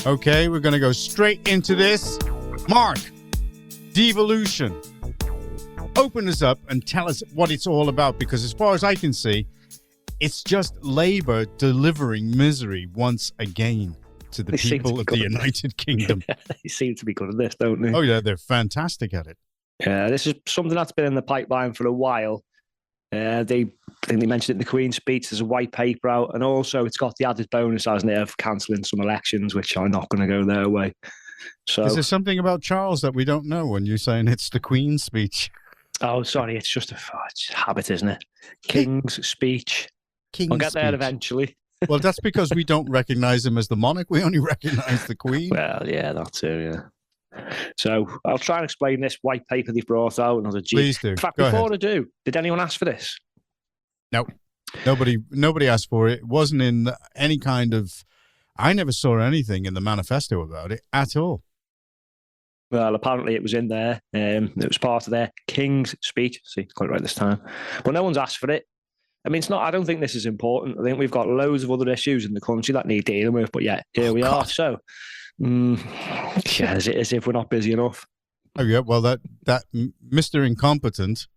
Okay, we're going to go straight into this. Mark, Devolution. Open us up and tell us what it's all about, because as far as I can see, it's just Labour delivering misery once again to the people of the United Kingdom. They seem to be good at this, don't they? Oh, yeah, they're fantastic at it. Yeah, this is something that's been in the pipeline for a while. I think they mentioned it in the Queen's speech. There's a white paper out, and also it's got the added bonus, hasn't it, of cancelling some elections, which are not going to go their way. So, is there something about Charles that we don't know when you're saying it's the Queen's speech? Oh, sorry, it's just a habit, isn't it? King's speech. We'll get there eventually. Well, that's because we don't recognise him as the monarch. We only recognise the Queen. Well, yeah, that too, yeah. So I'll try and explain this white paper they've brought out. Another G. Please do. In fact, Go before ahead. I do, did anyone ask for this? No. Nobody asked for it. It wasn't in any kind of... I never saw anything in the manifesto about it at all. Well, apparently it was in there. It was part of their King's speech. See, got it right this time. But no one's asked for it. I mean, it's not. I don't think this is important. I think we've got loads of other issues in the country that need dealing with. But yeah, here we are. So, yeah, as if we're not busy enough. Oh yeah. Well, that Mr. Incompetent,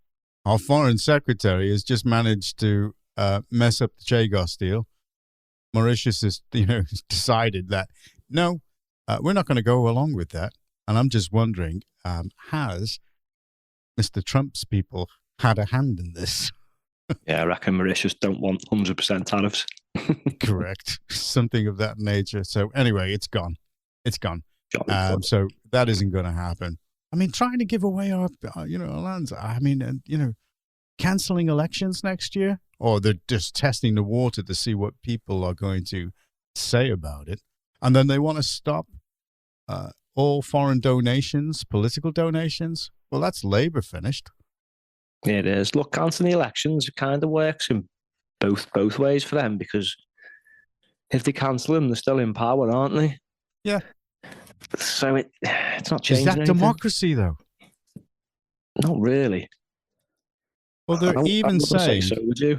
our foreign secretary, has just managed to mess up the Chagos deal. Mauritius has, decided that no, we're not going to go along with that. And I'm just wondering, has Mr. Trump's people had a hand in this? Yeah, I reckon Mauritius don't want 100% tariffs. Correct. Something of that nature. So anyway, it's gone. It's gone. So that isn't going to happen. I mean, trying to give away our lands. I mean, cancelling elections next year, or they're just testing the water to see what people are going to say about it. And then they want to stop all foreign donations, political donations. Well, that's Labour finished. It is. Look, cancelling the elections kind of works in both ways for them, because if they cancel them, they're still in power, aren't they? Yeah. So it's not changing. Is that anything. democracy, though? Not really. Well, they're even saying. So, would you?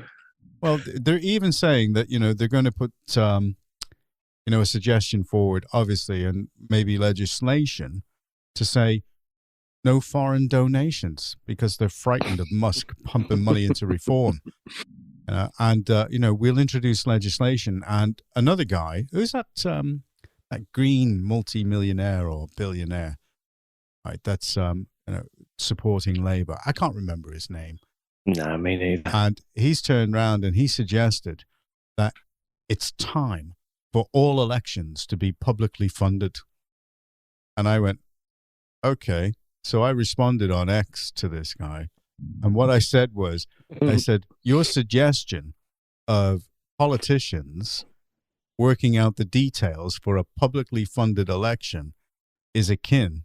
Well, they're even saying that they're going to put a suggestion forward, obviously, and maybe legislation to say no foreign donations, because they're frightened of Musk pumping money into reform. We'll introduce legislation. And another guy, who's that green multi-millionaire or billionaire, right? That's supporting Labour. I can't remember his name. No, me neither. And he's turned around and he suggested that it's time for all elections to be publicly funded. And I went, okay. So I responded on X to this guy. And what I said was, I said, your suggestion of politicians working out the details for a publicly funded election is akin,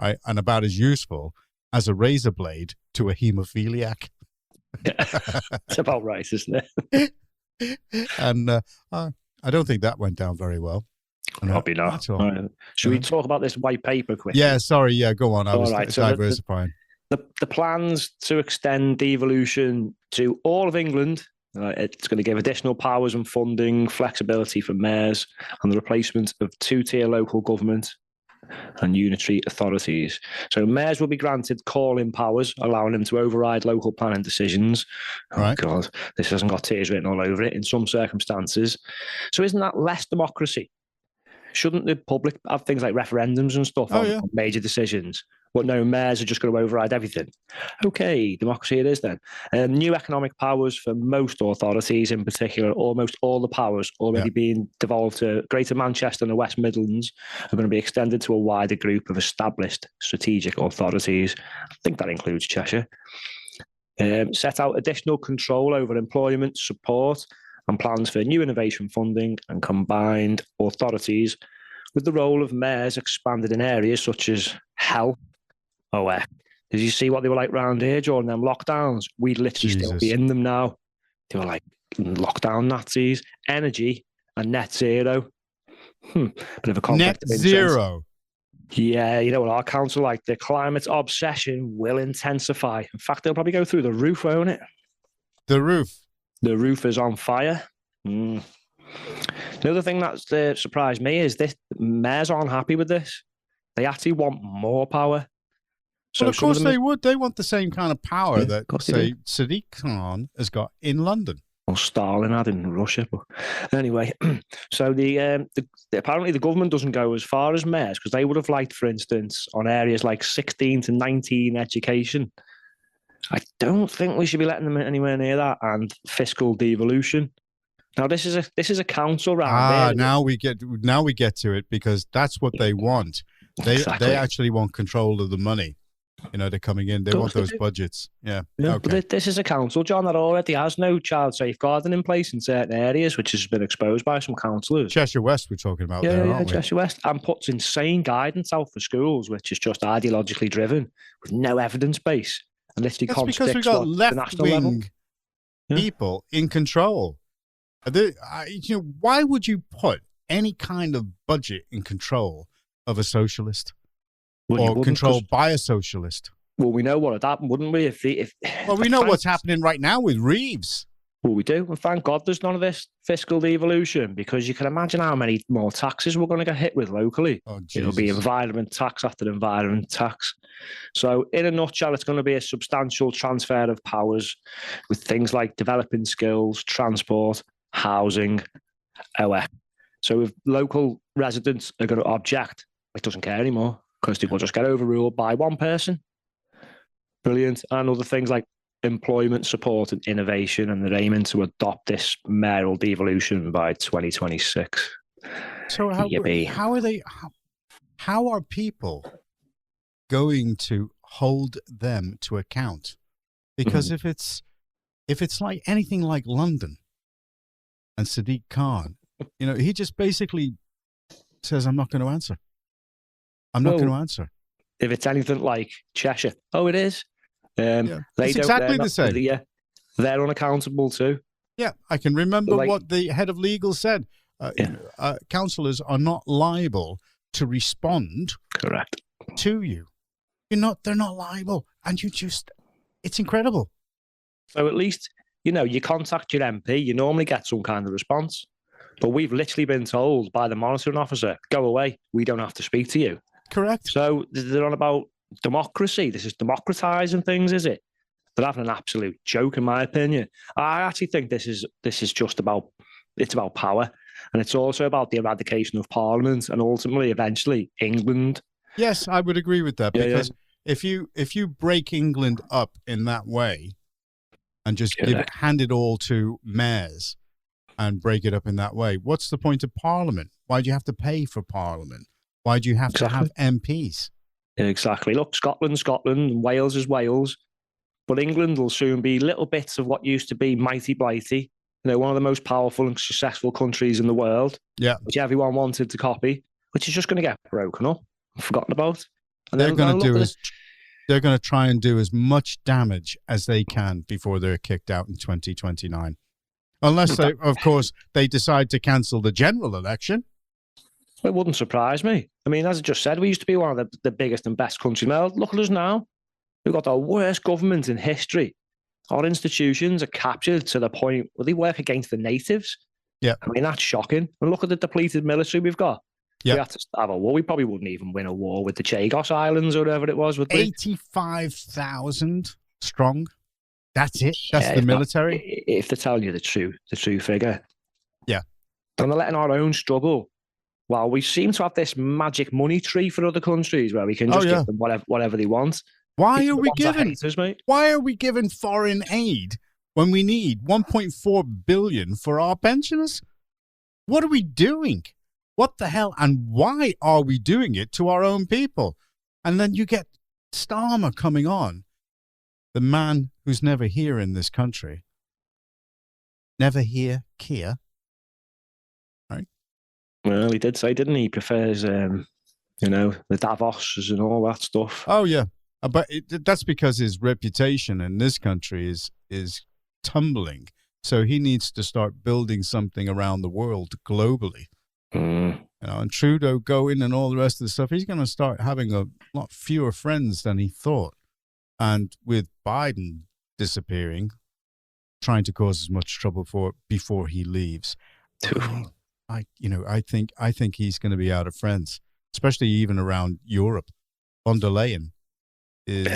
right, and about as useful as a razor blade to a haemophiliac. It's about right, isn't it? And I don't think that went down very well. Probably not. Right. Should we talk about this white paper quickly? Yeah, sorry. Yeah, go on. I was diversifying. The plans to extend devolution to all of England. It's going to give additional powers and funding, flexibility for mayors, and the replacement of two-tier local government and unitary authorities. So mayors will be granted call-in powers, allowing them to override local planning decisions. Oh, God, this hasn't got tears written all over it in some circumstances. So isn't that less democracy? Shouldn't the public have things like referendums and stuff on major decisions? But no, mayors are just going to override everything. Okay, democracy it is then. New economic powers for most authorities, in particular, almost all the powers already being devolved to Greater Manchester and the West Midlands are going to be extended to a wider group of established strategic authorities. I think that includes Cheshire. Set out additional control over employment, support, and plans for new innovation funding and combined authorities, with the role of mayors expanded in areas such as health. Did you see what they were like round here during them lockdowns? We'd literally still be in them now. They were like lockdown Nazis, energy, and net zero. Bit of a conflict. Net zero. Yeah, you know what our council like. The climate obsession will intensify. In fact, they'll probably go through the roof, won't it? The roof. The roof is on fire. The other thing that's surprised me is this: mayors aren't happy with this. They actually want more power. So well, of course they would. They want the same kind of power that, say, Sadiq Khan has got in London. Or Stalin had in Russia. But anyway, so apparently the government doesn't go as far as mayors because they would have liked, for instance, on areas like 16 to 19 education. I don't think we should be letting them anywhere near that, and fiscal devolution. Now this is a council round. Now we get to it because that's what they want. They actually want control of the money. They're coming in. They want those budgets. Yeah. Okay. But this is a council, John, that already has no child safeguarding in place in certain areas, which has been exposed by some councillors. Cheshire West, we're talking about there, aren't we? Cheshire West, and puts insane guidance out for schools, which is just ideologically driven with no evidence base and literally contradicts because we've got the national level. People in control. Why would you put any kind of budget in control of a socialist? Or controlled by a socialist. Well, we know what had happened, wouldn't we? We know what's happening right now with Reeves. Well, we do. And thank God there's none of this fiscal devolution, because you can imagine how many more taxes we're going to get hit with locally. Oh, it'll be environment tax after environment tax. So in a nutshell, it's going to be a substantial transfer of powers with things like developing skills, transport, housing, OX. So if local residents are going to object, it doesn't care anymore, because they will just get overruled by one person. Brilliant. And other things like employment support and innovation, and they're aiming to adopt this mayoral devolution by 2026. So how are people going to hold them to account? Because if it's like anything like London and Sadiq Khan, he just basically says, I'm not going to answer. I'm not going to answer. If it's anything like Cheshire, it is. It's exactly the same. They're unaccountable too. Yeah, I can remember what the head of legal said. Councillors are not liable to respond. Correct. To you. They're not liable. And it's incredible. So at least, you contact your MP, you normally get some kind of response. But we've literally been told by the monitoring officer, go away, we don't have to speak to you. Correct. So they're on about democracy. This is democratizing things, is it? They're having an absolute joke, in my opinion. I actually think this is just about power, and it's also about the eradication of Parliament, and ultimately, eventually, England. Yes, I would agree with that, because if you break England up in that way, and just hand it all to mayors and break it up in that way, what's the point of Parliament? Why do you have to pay for Parliament? Why do you have to have MPs? Exactly. Look, Scotland, Wales is Wales. But England will soon be little bits of what used to be mighty Blighty, one of the most powerful and successful countries in the world, which everyone wanted to copy, which is just going to get broken up and forgotten about. And they're going to try and do as much damage as they can before they're kicked out in 2029. Unless, of course, they decide to cancel the general election. It wouldn't surprise me. I mean, as I just said, we used to be one of the biggest and best countries in the world. Look at us now. We've got the worst government in history. Our institutions are captured to the point where they work against the natives. Yeah. I mean, that's shocking. And look at the depleted military we've got. Yeah. We had to have a war. We probably wouldn't even win a war with the Chagos Islands or whatever it was. 85,000 strong. That's it. That's the military. If they're telling you the true figure. Yeah. And they're letting our own struggle. Well, we seem to have this magic money tree for other countries where we can just give them whatever they want. Why are we giving foreign aid when we need 1.4 billion for our pensioners? What are we doing? What the hell? And why are we doing it to our own people? And then you get Starmer coming on, the man who's never here in this country. Never here, Keir. Right? Well, he did say, didn't he? He prefers, the Davoses and all that stuff. Oh, yeah. But that's because his reputation in this country is tumbling. So he needs to start building something around the world globally. And Trudeau going and all the rest of the stuff, he's going to start having a lot fewer friends than he thought. And with Biden disappearing, trying to cause as much trouble before he leaves. I think he's going to be out of friends, especially even around Europe. Von der Leyen is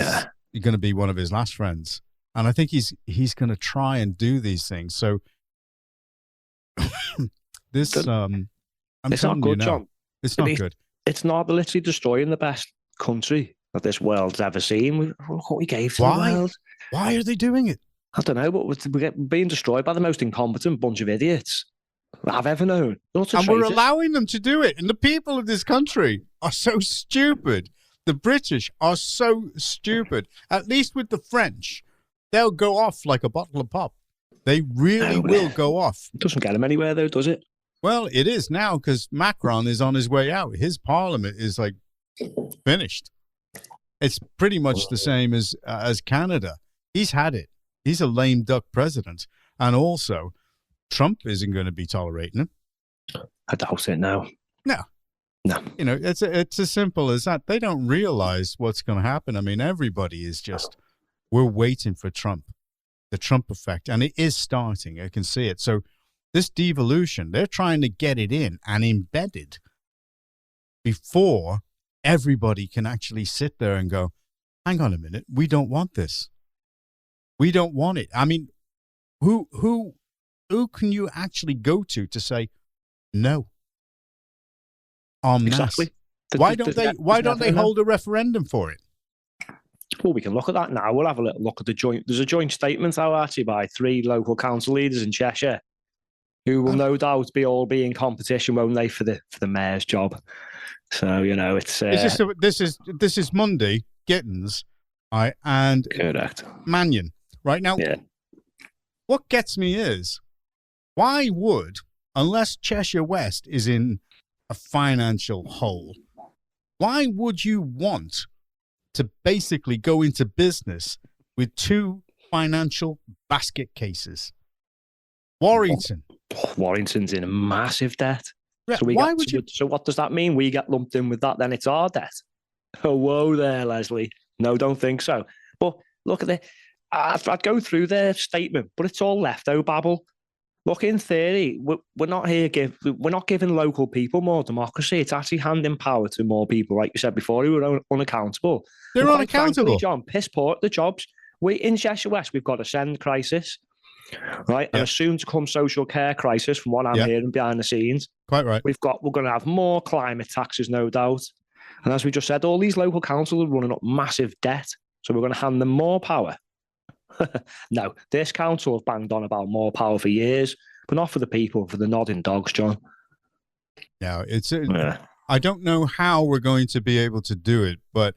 going to be one of his last friends, and I think he's going to try and do these things. So this, I'm it's telling not good, you now, John. it's not good. It's not. They're literally destroying the best country that this world's ever seen. Look what we gave to the world. Why are they doing it? I don't know, but we're being destroyed by the most incompetent bunch of idiots I've ever known. And we're allowing them to do it. And the people of this country are so stupid. The British are so stupid. At least with the French, they'll go off like a bottle of pop. They really will go off. It doesn't get them anywhere, though, does it? Well, it is now because Macron is on his way out. His parliament is like finished. It's pretty much the same as Canada. He's had it. He's a lame duck president. And also, Trump isn't going to be tolerating him. I doubt it now. No. You know, it's as simple as that. They don't realize what's going to happen. I mean, everybody is just, we're waiting for Trump, the Trump effect. And it is starting. I can see it. So this devolution, they're trying to get it in and embedded before everybody can actually sit there and go, hang on a minute, we don't want this. We don't want it. I mean, who can you actually go to say no? Exactly. Why don't they hold a referendum for it? Well, we can look at that now. We'll have a little look at there's a joint statement out actually by 3 local council leaders in Cheshire who will no doubt be in competition, won't they, for the mayor's job. So, you know, it's this is Monday, Gittins, and correct. Mannion. Right now, what gets me is, why would, unless Cheshire West is in a financial hole, why would you want to basically go into business with 2 financial basket cases? Warrington's in a massive debt. Yeah, so what does that mean? We get lumped in with that, then it's our debt. Oh, whoa there, Leslie. No, don't think so. But look at I'd go through their statement, but it's all leftover babble. Look, in theory, we're not giving local people more democracy. It's actually handing power to more people, like you said before, who are unaccountable. They're unaccountable. Frankly, John, piss poor at the jobs. In Cheshire West, we've got a send crisis, right? And a soon-to-come social care crisis, from what I'm hearing behind the scenes. Quite right. We're going to have more climate taxes, no doubt. And as we just said, all these local councils are running up massive debt. So we're going to hand them more power. No, this council have banged on about more power for years, but not for the people, for the nodding dogs, John. Now, I don't know how we're going to be able to do it, but,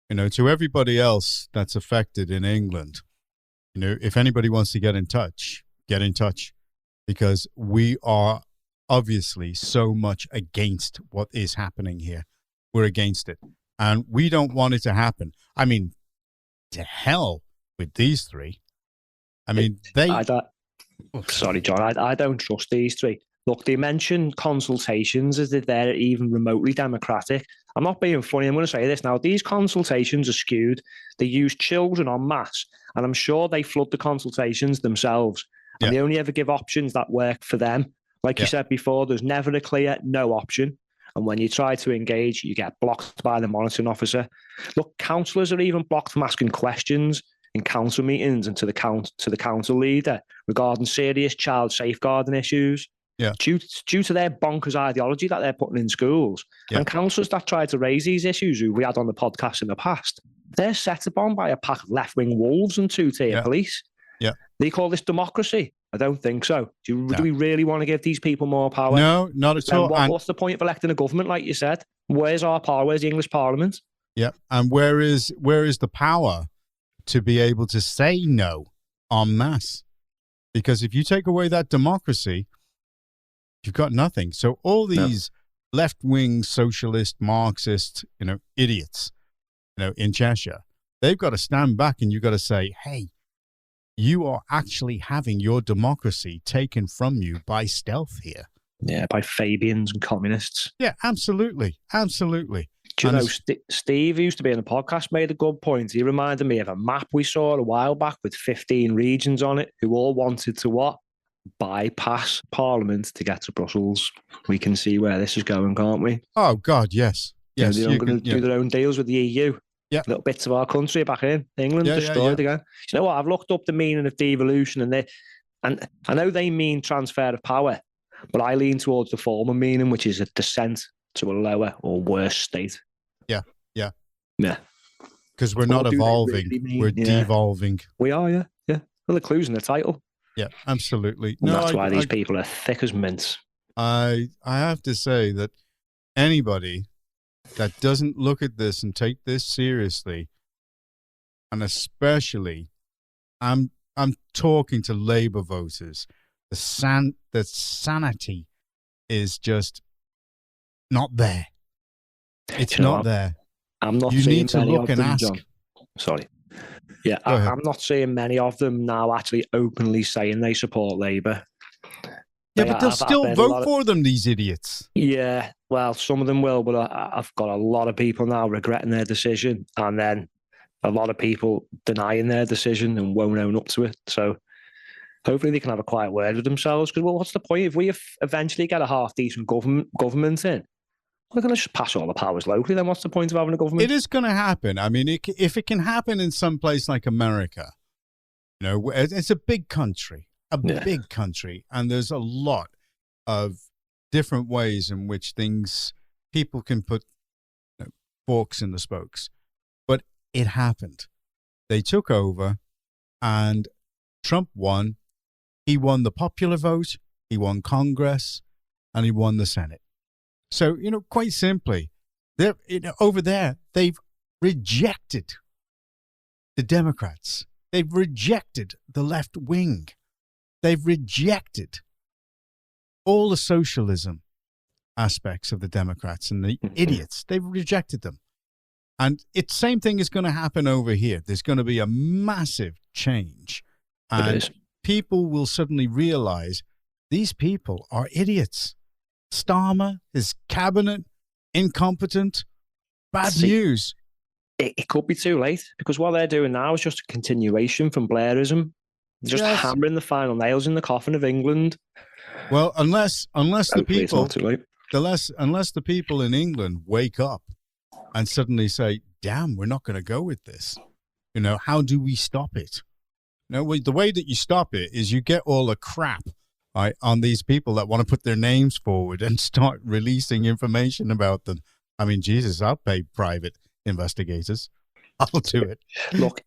you know, to everybody else that's affected in England, you know, if anybody wants to get in touch, because we are obviously so much against what is happening here. We're against it, and we don't want it to happen. I mean, to hell with these 3. I mean, sorry, John, I don't trust these 3. Look, they mention consultations as if they're even remotely democratic. I'm not being funny. I'm going to say this now. These consultations are skewed. They use children en masse, and I'm sure they flood the consultations themselves. And they only ever give options that work for them. Like you said before, there's never a clear no option. And when you try to engage, you get blocked by the monitoring officer. Look, councillors are even blocked from asking questions in council meetings and to the council leader regarding serious child safeguarding issues. Yeah. Due to their bonkers ideology that they're putting in schools. And councillors that try to raise these issues, who we had on the podcast in the past, they're set upon by a pack of left-wing wolves and 2-tier police. Yeah. They call this democracy. I don't think so. Do we really want to give these people more power? No, not at all. What's the point of electing a government, like you said? Where's our power? Where's the English Parliament? Yeah. And where is the power to be able to say no en masse? Because if you take away that democracy, you've got nothing. So all these left-wing socialist, Marxist, you know, idiots, you know, in Cheshire, they've got to stand back, and you've got to say, hey, you are actually having your democracy taken from you by stealth here. Yeah, by Fabians and communists. Yeah, absolutely. Absolutely. Do you know, Steve, who used to be in the podcast, made a good point. He reminded me of a map we saw a while back with 15 regions on it, who all wanted to what? bypass Parliament to get to Brussels. We can see where this is going, can't we? Oh God, yes, yes. They're going to do their own deals with the EU. Yeah, little bits of our country back in England destroyed again. You know what? I've looked up the meaning of devolution, and I know they mean transfer of power, but I lean towards the former meaning, which is a descent to a lower or worse state. Yeah. Because we're What not do they evolving, really mean? we're devolving. We are, yeah. Well, the clue's in the title. Yeah, absolutely. And that's why these people are thick as mints. I have to say that anybody that doesn't look at this and take this seriously, and especially, I'm talking to Labour voters, the sanity is just not there. It's not there. I'm not. You seeing need to many look of and them, ask. John. Sorry. Yeah, I'm not seeing many of them now actually openly saying they support Labour. Yeah, but they'll still vote for them, these idiots. Yeah, well, some of them will, but I've got a lot of people now regretting their decision, and then a lot of people denying their decision and won't own up to it. So hopefully they can have a quiet word with themselves, because, well, what's the point if we eventually get a half-decent government in? We're going to just pass all the powers locally, then what's the point of having a government? It is going to happen. I mean, if it can happen in some place like America, you know, it's a big country, big country, and there's a lot of different ways in which people can put forks in the spokes. But it happened. They took over, and Trump won. He won the popular vote, he won Congress, and he won the Senate. So, you know, quite simply, over there, they've rejected the Democrats. They've rejected the left wing. They've rejected all the socialism aspects of the Democrats and the idiots. They've rejected them. And it's same thing is going to happen over here. There's going to be a massive change. And people will suddenly realize these people are idiots. Starmer, his cabinet, incompetent, bad news. It could be too late, because what they're doing now is just a continuation from Blairism. Just hammering the final nails in the coffin of England. Well, unless the people in England wake up and suddenly say, "Damn, we're not going to go with this." You know, how do we stop it? You know, the way that you stop it is you get all the crap on these people that want to put their names forward and start releasing information about them. I mean, Jesus, I'll pay private investigators. I'll do it. Look,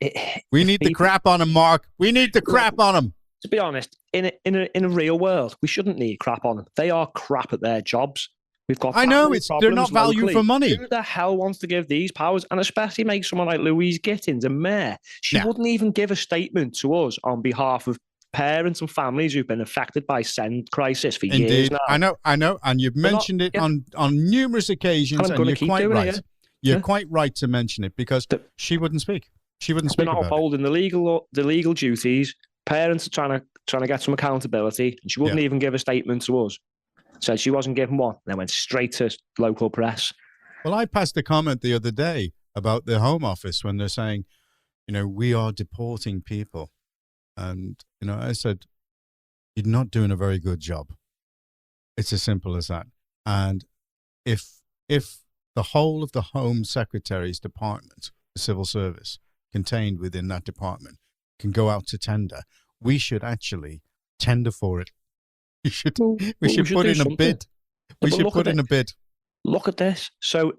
we need the crap on them, Mark. We need the crap on them. To be honest, in a real world, we shouldn't need crap on them. They are crap at their jobs. We've got. I know they're not value for money. Who the hell wants to give these powers, and especially make someone like Louise Gittins a mayor? She wouldn't even give a statement to us on behalf of parents and families who've been affected by send crisis for years now. I know, and you've mentioned it on numerous occasions, and you're quite right. You're quite right to mention it, because she wouldn't speak. She wouldn't speak. They're not upholding the legal duties. Parents are trying to get some accountability, and she wouldn't even give a statement to us. Said she wasn't given one, and then went straight to local press. Well, I passed a comment the other day about the Home Office when they're saying, you know, we are deporting people. And, you know, I said, you're not doing a very good job. It's as simple as that. And if the whole of the Home Secretary's department, the civil service, contained within that department, can go out to tender, we should actually tender for it. We should put in a bid. We should put in a bid. Look at this. So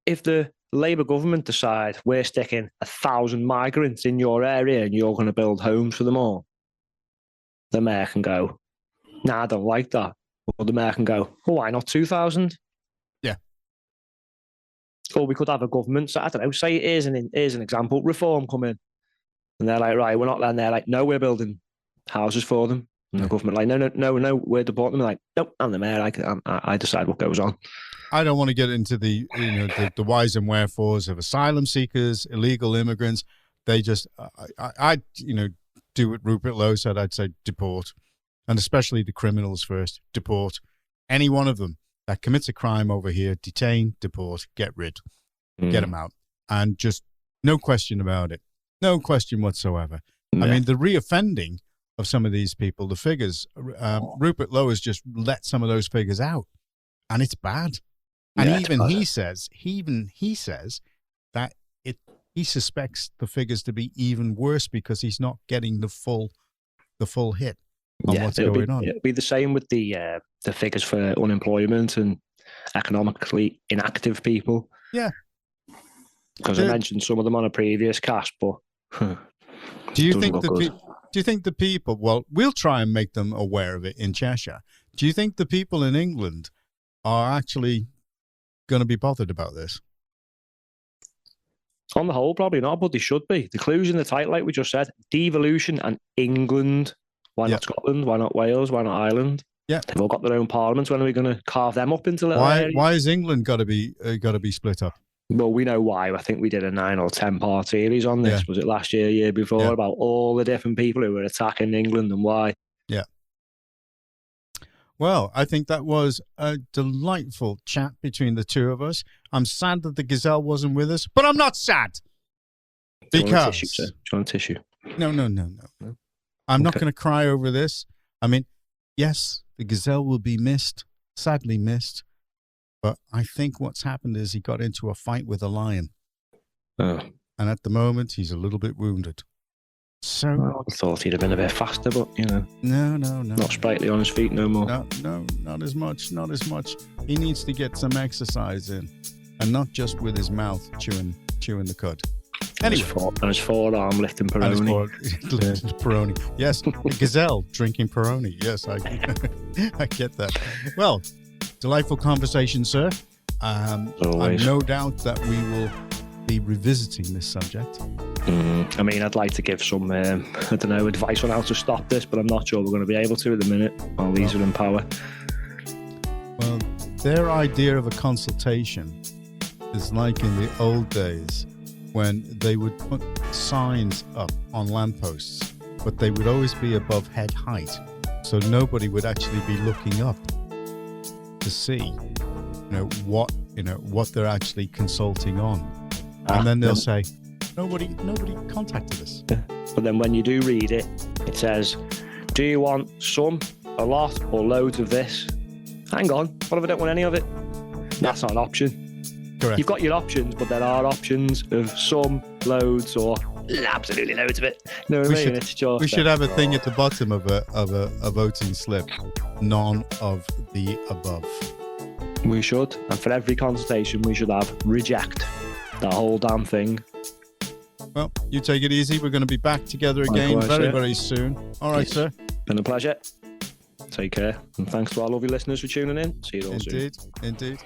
if the Labour government decide we're sticking 1,000 migrants in your area and you're going to build homes for them all, the mayor can go, nah, I don't like that. Or the mayor can go, oh, why not 2,000? Yeah. Or we could have a government, so I don't know, say here's an example, Reform come in. And they're like, right, we're not letting, they're like, no, we're building houses for them. And the government like, no, we're deporting them. Like, nope, I'm the mayor, I decide what goes on. I don't want to get into the whys and wherefores of asylum seekers, illegal immigrants. They just, I do what Rupert Lowe said. I'd say deport, and especially the criminals first. Deport any one of them that commits a crime over here. Detain, deport, get rid, get them out, and just no question about it, no question whatsoever. Yeah. I mean, the reoffending of some of these people, the figures. Rupert Lowe has just let some of those figures out, and it's bad. And he says that he suspects the figures to be even worse because he's not getting the full hit on what's going on. It'll be the same with the figures for unemployment and economically inactive people. Yeah. Because I mentioned some of them on a previous cast, but do you think the people? Well, we'll try and make them aware of it in Cheshire. Do you think the people in England are actually going to be bothered about this? On the whole, probably not, but they should be. The clues in the title, like we just said, devolution and England. Why not Scotland? Why not Wales? Why not Ireland? Yeah, they've all got their own parliaments. When are we going to carve them up into little areas? Why has England got to be split up? Well, we know why. I think we did a 9 or 10 part series on this. Yeah. Was it last year, year before, about all the different people who were attacking England and why? Yeah. Well, I think that was a delightful chat between the two of us. I'm sad that the Gazelle wasn't with us, but I'm not sad. Because... Do you want a tissue, sir? Do you want a tissue? No. I'm not going to cry over this. I mean, yes, the Gazelle will be missed, sadly missed. But I think what's happened is he got into a fight with a lion. Oh. And at the moment, he's a little bit wounded. So well, I thought he'd have been a bit faster, but, you know. No. Not sprightly on his feet no more. No, not as much. He needs to get some exercise in. And not just with his mouth chewing the cud. Anyway. And his forearm lifting Peroni. Peroni. Yes, Gazelle drinking Peroni. Yes, I get that. Well, delightful conversation, sir. I've no doubt that we will be revisiting this subject. I mean, I'd like to give some, advice on how to stop this, but I'm not sure we're going to be able to at the minute while these are in power. Well, their idea of a consultation is like in the old days when they would put signs up on lampposts, but they would always be above head height, so nobody would actually be looking up to see, what they're actually consulting on, and then they'll say, nobody contacted us. But then when you do read it, it says, "Do you want some, a lot, or loads of this?" Hang on, what if I don't want any of it? That's not an option. Correct. You've got your options, but there are options of some, loads, or absolutely loads of it. You know what I mean? We should have a thing at the bottom of a voting slip. None of the above. We should. And for every consultation, we should have reject the whole damn thing. Well, you take it easy. We're going to be back together again very soon. All right, sir. Been a pleasure. Take care. And thanks to our lovely listeners for tuning in. See you all soon. Indeed.